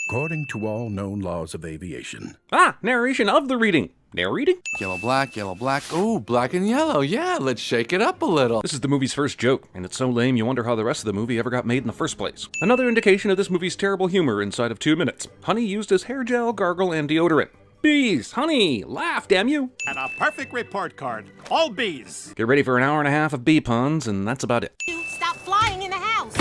according to all known laws of aviation. Ah, narration of the reading. Narrating? Yellow, black, yellow, black. Ooh, black and yellow. Yeah, let's shake it up a little. This is the movie's first joke, and it's so lame you wonder how the rest of the movie ever got made in the first place. Another indication of this movie's terrible humor inside of 2 minutes. Honey used as hair gel, gargle, and deodorant. Bees! Honey! Laugh, damn you! And a perfect report card. All bees. Get ready for an hour and a half of bee puns, and that's about it. Stop flying in the house.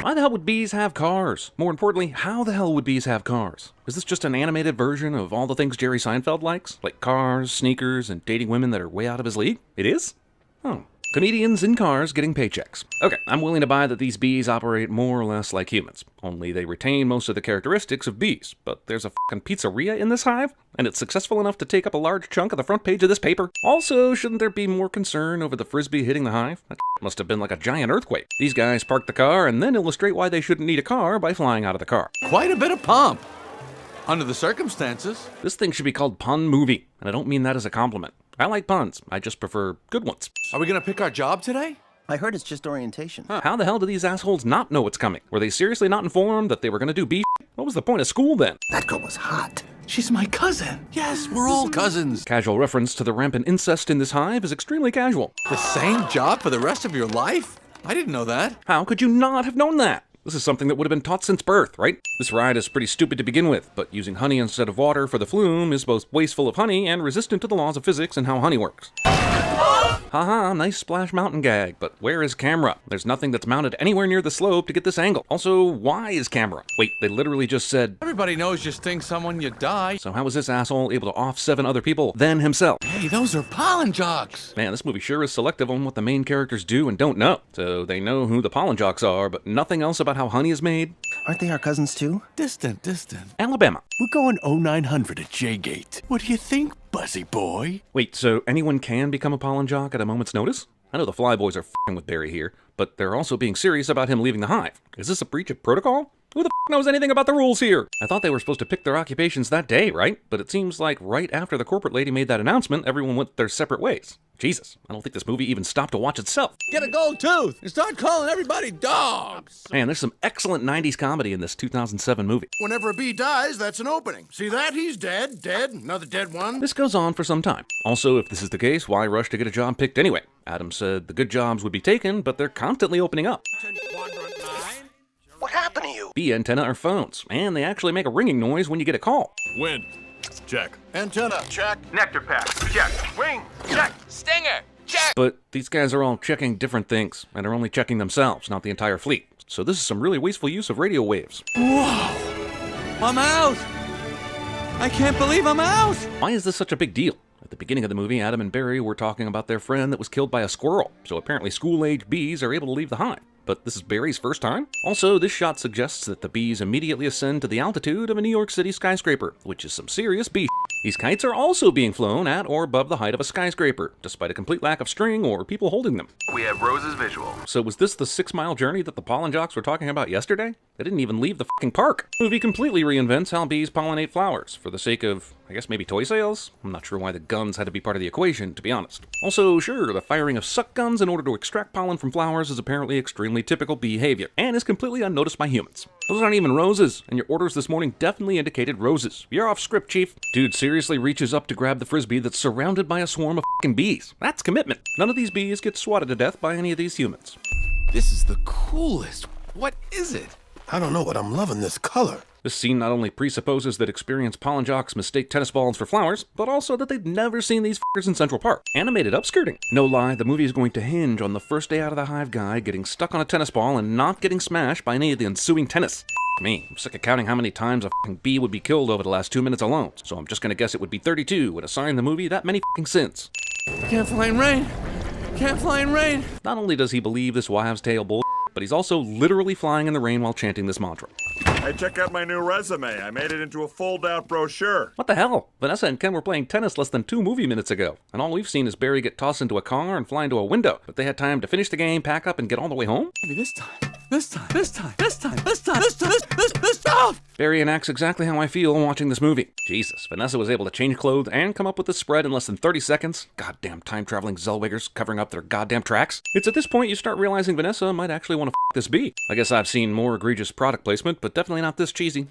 Why the hell would bees have cars? More importantly, how the hell would bees have cars? Is this just an animated version of all the things Jerry Seinfeld likes? Like cars, sneakers, and dating women that are way out of his league? It is? Oh. Comedians in cars getting paychecks. Okay, I'm willing to buy that these bees operate more or less like humans, only they retain most of the characteristics of bees. But there's a fucking pizzeria in this hive, and it's successful enough to take up a large chunk of the front page of this paper. Also, shouldn't there be more concern over the frisbee hitting the hive? That must have been like a giant earthquake. These guys park the car and then illustrate why they shouldn't need a car by flying out of the car. Quite a bit of pump. Under the circumstances. This thing should be called Pun Movie, and I don't mean that as a compliment. I like puns, I just prefer good ones. Are we gonna pick our job today? I heard it's just orientation. How the hell do these assholes not know what's coming? Were they seriously not informed that they were gonna do bee shit? What was the point of school then? That girl was hot. She's my cousin. Yes, we're all cousins. Casual reference to the rampant incest in this hive is extremely casual. The same job for the rest of your life? I didn't know that. How could you not have known that? This is something that would have been taught since birth, right? This ride is pretty stupid to begin with, but using honey instead of water for the flume is both wasteful of honey and resistant to the laws of physics and how honey works. Haha, nice Splash Mountain gag, but where is camera? There's nothing that's mounted anywhere near the slope to get this angle. Also, why is camera? Wait, they literally just said... Everybody knows you sting someone, you die. So how was this asshole able to off 7 other people, then himself? Hey, those are pollen jocks. Man, this movie sure is selective on what the main characters do and don't know. So they know who the pollen jocks are, but nothing else about how honey is made. Aren't they our cousins too? Distant. Alabama. We're going 0900 at J-Gate. What do you think, Buzzy boy? Wait, so anyone can become a pollen jock at a moment's notice? I know the Flyboys are f***ing with Barry here, but they're also being serious about him leaving the hive. Is this a breach of protocol? Who the f*** knows anything about the rules here? I thought they were supposed to pick their occupations that day, right? But it seems like right after the corporate lady made that announcement, everyone went their separate ways. Jesus, I don't think this movie even stopped to watch itself. Get a gold tooth and start calling everybody dogs. Man, there's some excellent 90s comedy in this 2007 movie. Whenever a bee dies, that's an opening. See that? He's dead. Dead. Another dead one. This goes on for some time. Also, if this is the case, why rush to get a job picked anyway? Adam said the good jobs would be taken, but they're constantly opening up. What happened to you? Bee antenna are phones, and they actually make a ringing noise when you get a call. Wind. Check. Antenna, check. Nectar pack. Check. Wing. Check. Stinger. Check. But these guys are all checking different things, and are only checking themselves, not the entire fleet. So this is some really wasteful use of radio waves. Whoa. I'm out. I can't believe I'm out. Why is this such a big deal? At the beginning of the movie, Adam and Barry were talking about their friend that was killed by a squirrel, so apparently school-age bees are able to leave the hive. But this is Barry's first time? Also, this shot suggests that the bees immediately ascend to the altitude of a New York City skyscraper, which is some serious bee shit. These kites are also being flown at or above the height of a skyscraper, despite a complete lack of string or people holding them. We have Rose's visual. So was this the 6-mile journey that the pollen jocks were talking about yesterday? They didn't even leave the fucking park. The movie completely reinvents how bees pollinate flowers, for the sake of, I guess maybe toy sales? I'm not sure why the guns had to be part of the equation, to be honest. Also, sure, the firing of suck guns in order to extract pollen from flowers is apparently extremely typical behavior, and is completely unnoticed by humans. Those aren't even roses, and your orders this morning definitely indicated roses. You're off script, Chief. Dude seriously reaches up to grab the frisbee that's surrounded by a swarm of fucking bees. That's commitment. None of these bees get swatted to death by any of these humans. This is the coolest. What is it? I don't know, but I'm loving this color. This scene not only presupposes that experienced pollen jocks mistake tennis balls for flowers, but also that they've never seen these fuckers in Central Park. Animated upskirting. No lie, the movie is going to hinge on the first day out of the hive guy getting stuck on a tennis ball and not getting smashed by any of the ensuing tennis. Me, I'm sick of counting how many times a fucking bee would be killed over the last 2 minutes alone, so I'm just gonna guess it would be 32 and assign the movie that many fucking sins. Can't fly in rain. Can't fly in rain. Not only does he believe this wives' tale bull, but he's also literally flying in the rain while chanting this mantra. Hey, check out my new resume. I made it into a fold-out brochure. What the hell? Vanessa and Ken were playing tennis less than 2 movie minutes ago, and all we've seen is Barry get tossed into a car and fly into a window, but they had time to finish the game, pack up, and get all the way home? Maybe this time. This time. Barry enacts exactly how I feel watching this movie. Jesus, Vanessa was able to change clothes and come up with this spread in less than 30 seconds. Goddamn time-traveling Zellwegers covering up their goddamn tracks. It's at this point you start realizing Vanessa might actually want to f this bee. I guess I've seen more egregious product placement, but definitely not this cheesy.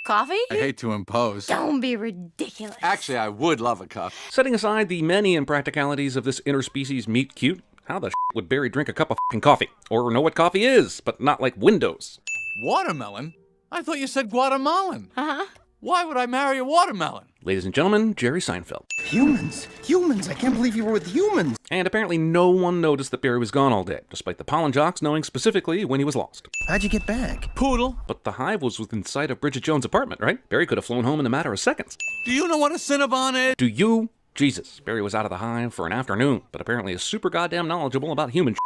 Coffee? I hate to impose. Don't be ridiculous. Actually, I would love a cup. Setting aside the many impracticalities of this interspecies meet cute, how the would Barry drink a cup of f***ing coffee? Or know what coffee is, but not like Windows. Watermelon? I thought you said Guatemalan. Uh-huh. Why would I marry a watermelon? Ladies and gentlemen, Jerry Seinfeld. Humans. Humans. I can't believe you were with humans. And apparently no one noticed that Barry was gone all day, despite the pollen jocks knowing specifically when he was lost. How'd you get back? Poodle? But the hive was within sight of Bridget Jones' apartment, right? Barry could have flown home in a matter of seconds. Do you know what a Cinnabon is? Do you? Jesus, Barry was out of the hive for an afternoon, but apparently is super goddamn knowledgeable about human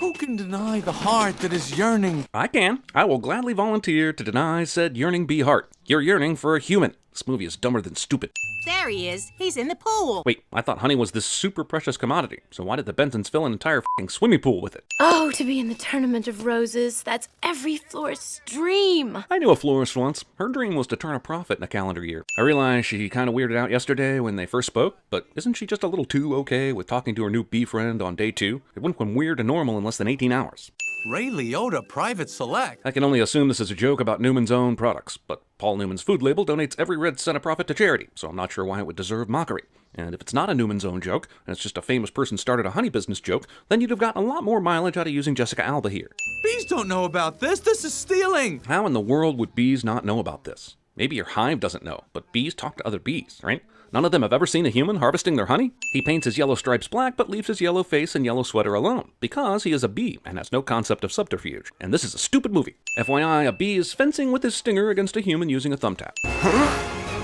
Who can deny the heart that is yearning? I can. I will gladly volunteer to deny said yearning bee heart. You're yearning for a human. This movie is dumber than stupid. There he is. He's in the pool. Wait, I thought honey was this super precious commodity, so why did the Bentons fill an entire f***ing swimming pool with it? Oh, to be in the Tournament of Roses. That's every florist's dream. I knew a florist once. Her dream was to turn a profit in a calendar year. I realized she kind of weirded out yesterday when they first spoke, but isn't she just a little too okay with talking to her new bee friend on day 2? It went from weird to normal in less than 18 hours. Ray Liotta Private Select. I can only assume this is a joke about Newman's own products, but Paul Newman's food label donates every red cent of profit to charity, so I'm not sure why it would deserve mockery. And if it's not a Newman's own joke, and it's just a famous person started a honey business joke, then you'd have gotten a lot more mileage out of using Jessica Alba here. Bees don't know about this. This is stealing. How in the world would bees not know about this? Maybe your hive doesn't know, but bees talk to other bees, right? None of them have ever seen a human harvesting their honey? He paints his yellow stripes black, but leaves his yellow face and yellow sweater alone, because he is a bee and has no concept of subterfuge. And this is a stupid movie. FYI, a bee is fencing with his stinger against a human using a thumbtack.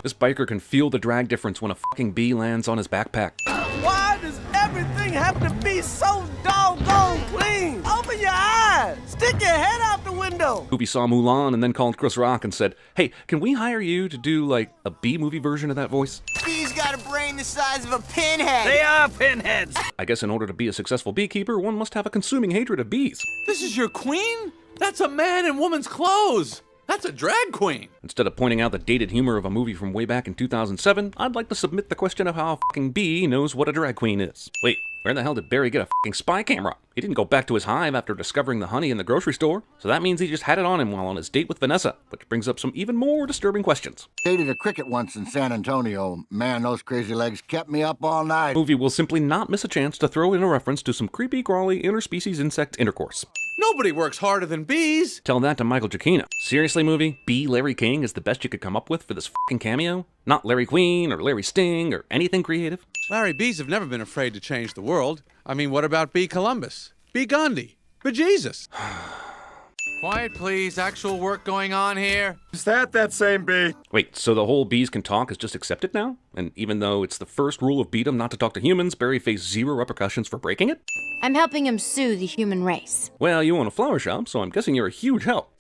This biker can feel the drag difference when a fucking bee lands on his backpack. Why does everything have to be so doggone clean? Open your eyes! Stick your head out the window! Movie saw Mulan and then called Chris Rock and said, hey, can we hire you to do, like, a bee movie version of that voice? Bees got a brain the size of a pinhead! They are pinheads. I guess in order to be a successful beekeeper, one must have a consuming hatred of bees. This is your queen? That's a man in woman's clothes. That's a drag queen. Instead of pointing out the dated humor of a movie from way back in 2007, I'd like to submit the question of how a fucking bee knows what a drag queen is. Wait, where the hell did Barry get a fucking spy camera? He didn't go back to his hive after discovering the honey in the grocery store, so that means he just had it on him while on his date with Vanessa, which brings up some even more disturbing questions. Dated a cricket once in San Antonio. Man, those crazy legs kept me up all night. The movie will simply not miss a chance to throw in a reference to some creepy, crawly, interspecies insect intercourse. Nobody works harder than bees. Tell that to Michael Giacchino. Seriously, movie? B. Larry King is the best you could come up with for this fucking cameo? Not Larry Queen or Larry Sting or anything creative? Larry, bees have never been afraid to change the world. I mean, what about B. Columbus? B. Gandhi? Bejesus? Quiet, please. Actual work going on here. Is that same bee? Wait, so the whole bees can talk is just accepted now? And even though it's the first rule of beedom not to talk to humans, Barry faced 0 repercussions for breaking it? I'm helping him sue the human race. Well, you own a flower shop, so I'm guessing you're a huge help.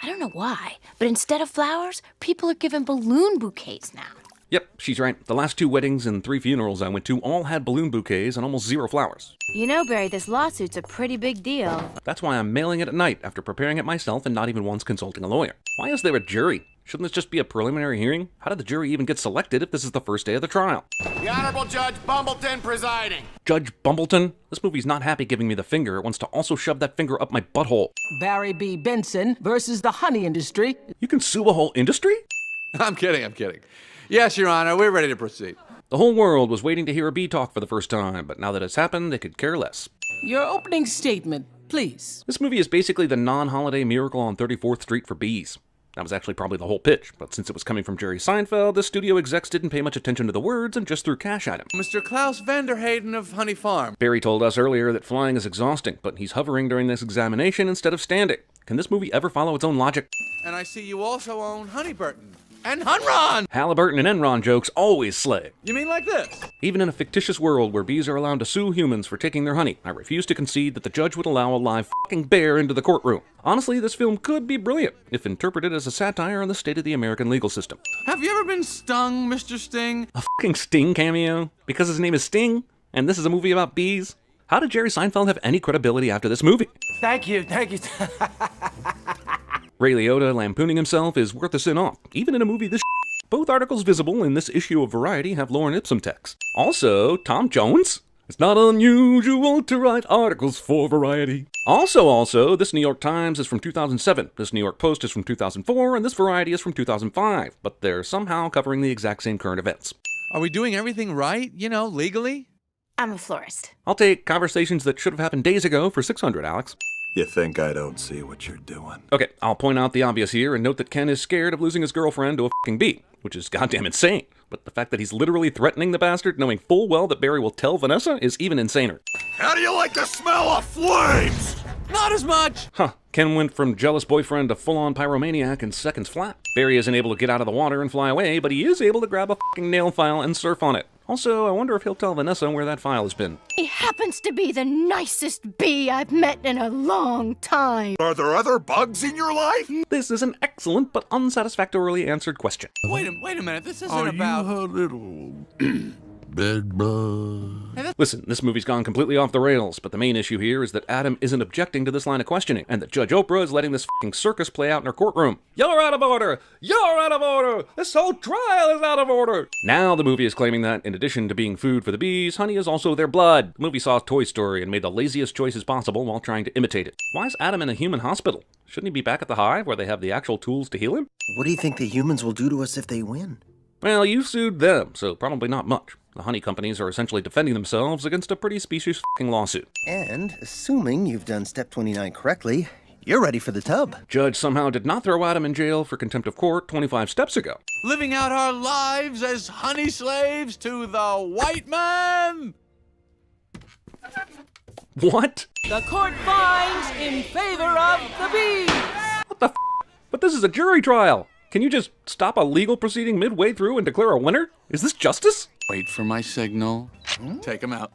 I don't know why, but instead of flowers, people are given balloon bouquets now. Yep, she's right. The last 2 weddings and 3 funerals I went to all had balloon bouquets and almost 0 flowers. You know, Barry, this lawsuit's a pretty big deal. That's why I'm mailing it at night after preparing it myself and not even once consulting a lawyer. Why is there a jury? Shouldn't this just be a preliminary hearing? How did the jury even get selected if this is the first day of the trial? The Honorable Judge Bumbleton presiding. Judge Bumbleton? This movie's not happy giving me the finger. It wants to also shove that finger up my butthole. Barry B. Benson versus the honey industry. You can sue a whole industry? I'm kidding. Yes, Your Honor, we're ready to proceed. The whole world was waiting to hear a bee talk for the first time, but now that it's happened, they could care less. Your opening statement, please. This movie is basically the non-holiday Miracle on 34th Street for bees. That was actually probably the whole pitch, but since it was coming from Jerry Seinfeld, the studio execs didn't pay much attention to the words and just threw cash at him. Mr. Klaus Vanderhayden of Honey Farm. Barry told us earlier that flying is exhausting, but he's hovering during this examination instead of standing. Can this movie ever follow its own logic? And I see you also own Honeyburton. And Hunron! Halliburton and Enron jokes always slay. You mean like this? Even in a fictitious world where bees are allowed to sue humans for taking their honey, I refuse to concede that the judge would allow a live fucking bear into the courtroom. Honestly, this film could be brilliant if interpreted as a satire on the state of the American legal system. Have you ever been stung, Mr. Sting? A fucking Sting cameo? Because his name is Sting? And this is a movie about bees? How did Jerry Seinfeld have any credibility after this movie? Thank you. Ray Liotta lampooning himself is worth a sin off, even in a movie this Both articles visible in this issue of Variety have Lauren Ipsum text. Also, Tom Jones? It's not unusual to write articles for Variety. Also, this New York Times is from 2007, this New York Post is from 2004, and this Variety is from 2005, but they're somehow covering the exact same current events. Are we doing everything right, legally? I'm a florist. I'll take conversations that should have happened days ago for 600, Alex. You think I don't see what you're doing? Okay, I'll point out the obvious here and note that Ken is scared of losing his girlfriend to a fucking bee, which is goddamn insane. But the fact that he's literally threatening the bastard, knowing full well that Barry will tell Vanessa, is even insaner. How do you like the smell of flames? Not as much. Huh, Ken went from jealous boyfriend to full-on pyromaniac in seconds flat. Barry isn't able to get out of the water and fly away, but he is able to grab a fucking nail file and surf on it. Also, I wonder if he'll tell Vanessa where that file has been. He happens to be the nicest bee I've met in a long time. Are there other bugs in your life? This is an excellent but unsatisfactorily answered question. Wait a minute. This isn't about... you a little bed bug? Listen, this movie's gone completely off the rails, but the main issue here is that Adam isn't objecting to this line of questioning, and that Judge Oprah is letting this fucking circus play out in her courtroom. You're out of order! You're out of order! This whole trial is out of order! Now the movie is claiming that, in addition to being food for the bees, honey is also their blood. The movie saw Toy Story and made the laziest choices possible while trying to imitate it. Why is Adam in a human hospital? Shouldn't he be back at the hive where they have the actual tools to heal him? What do you think the humans will do to us if they win? Well, you sued them, so probably not much. The honey companies are essentially defending themselves against a pretty specious fucking lawsuit. And, assuming you've done step 29 correctly, you're ready for the tub. Judge somehow did not throw Adam in jail for contempt of court 25 steps ago. Living out our lives as honey slaves to the white man. What? The court finds in favor of the bees. What the f? But this is a jury trial. Can you just stop a legal proceeding midway through and declare a winner? Is this justice? Wait for my signal. Take him out.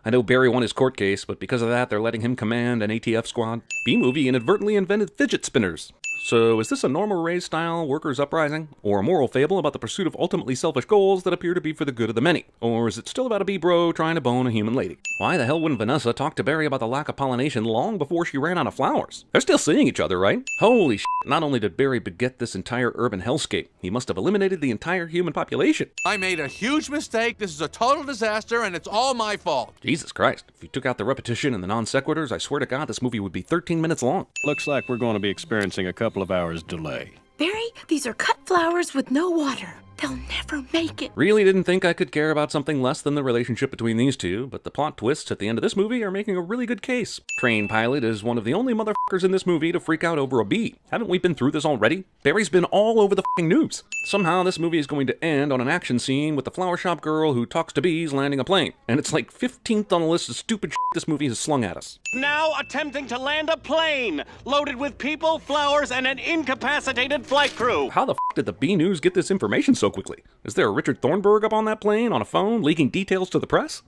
I know Barry won his court case, but because of that, they're letting him command an ATF squad. B-Movie inadvertently invented fidget spinners. So is this a Norma Ray-style workers' uprising? Or a moral fable about the pursuit of ultimately selfish goals that appear to be for the good of the many? Or is it still about a bee-bro trying to bone a human lady? Why the hell wouldn't Vanessa talk to Barry about the lack of pollination long before she ran out of flowers? They're still seeing each other, right? Holy shit, not only did Barry beget this entire urban hellscape, he must have eliminated the entire human population. I made a huge mistake. This is a total disaster, and it's all my fault. Jesus Christ, if you took out the repetition and the non-sequiturs, I swear to God this movie would be 13 minutes long. Looks like we're going to be experiencing a couple of hours delay. Barry, these are cut flowers with no water. They'll never make it. Really didn't think I could care about something less than the relationship between these two, but the plot twists at the end of this movie are making a really good case. Train Pilot is one of the only motherfuckers in this movie to freak out over a bee. Haven't we been through this already? Barry's been all over the fucking news. Somehow this movie is going to end on an action scene with the flower shop girl who talks to bees landing a plane. And it's like 15th on the list of stupid shit this movie has slung at us. Now attempting to land a plane loaded with people, flowers, and an incapacitated flight crew. How the f did the Bee News get this information so quickly? Is there a Richard Thornburg up on that plane on a phone leaking details to the press?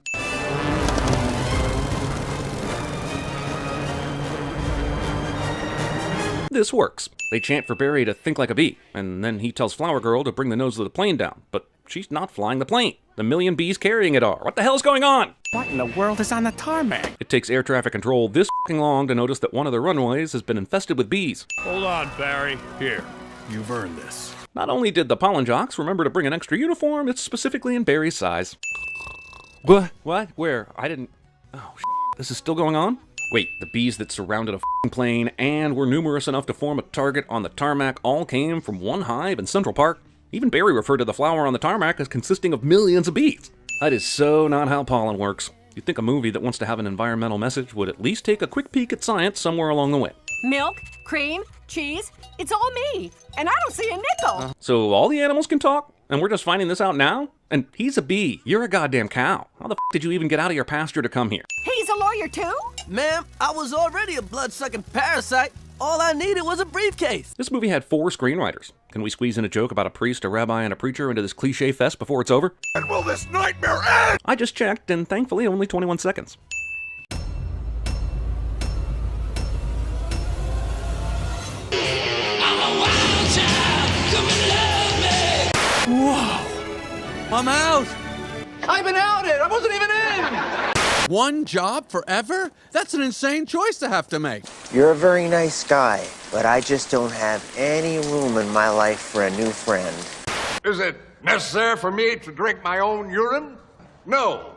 This works. They chant for Barry to think like a bee, and then he tells Flower Girl to bring the nose of the plane down, but she's not flying the plane. The million bees carrying it are. What the hell's going on? What in the world is on the tarmac? It takes air traffic control this f***ing long to notice that one of the runways has been infested with bees. Hold on, Barry. Here, you've earned this. Not only did the pollen jocks remember to bring an extra uniform, it's specifically in Barry's size. What? What? Where? I didn't... Oh, shit. This is still going on? Wait, the bees that surrounded a f***ing plane and were numerous enough to form a target on the tarmac all came from one hive in Central Park? Even Barry referred to the flower on the tarmac as consisting of millions of bees. That is so not how pollen works. You'd think a movie that wants to have an environmental message would at least take a quick peek at science somewhere along the way. Milk, cream, cheese, it's all me. And I don't see a nickel. So all the animals can talk? And we're just finding this out now? And he's a bee. You're a goddamn cow. How the f did you even get out of your pasture to come here? He's a lawyer too? Ma'am, I was already a blood-sucking parasite. All I needed was a briefcase. This movie had 4 screenwriters. Can we squeeze in a joke about a priest, a rabbi, and a preacher into this cliche fest before it's over? And will this nightmare end? I just checked, and thankfully only 21 seconds. Whoa! I'm out. I've been outed. I wasn't even in. One job forever? That's an insane choice to have to make. You're a very nice guy, but I just don't have any room in my life for a new friend. Is it necessary for me to drink my own urine? No.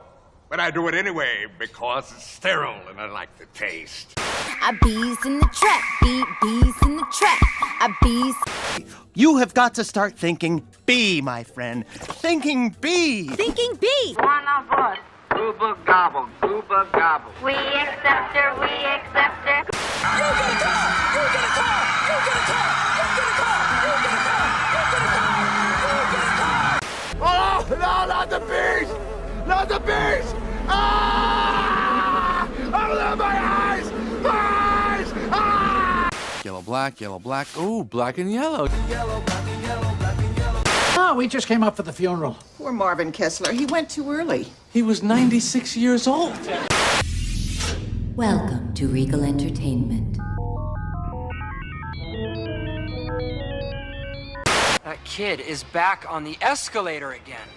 But I do it anyway because it's sterile and I like the taste. I bees in the trap, bees in the trap. I bees. You have got to start thinking B, my friend. Thinking B. Thinking bee. One of us. Gooba gobble, gooba gobble. We accept her, we accept her. Oh, no, not the bees! Not the bees! Ah! Oh, my eyes! Eyes! Ah! Yellow, black, yellow, black. Ooh, black and yellow. Oh, we just came up for the funeral. Poor Marvin Kessler. He went too early. He was 96 years old. Welcome to Regal Entertainment. That kid is back on the escalator again.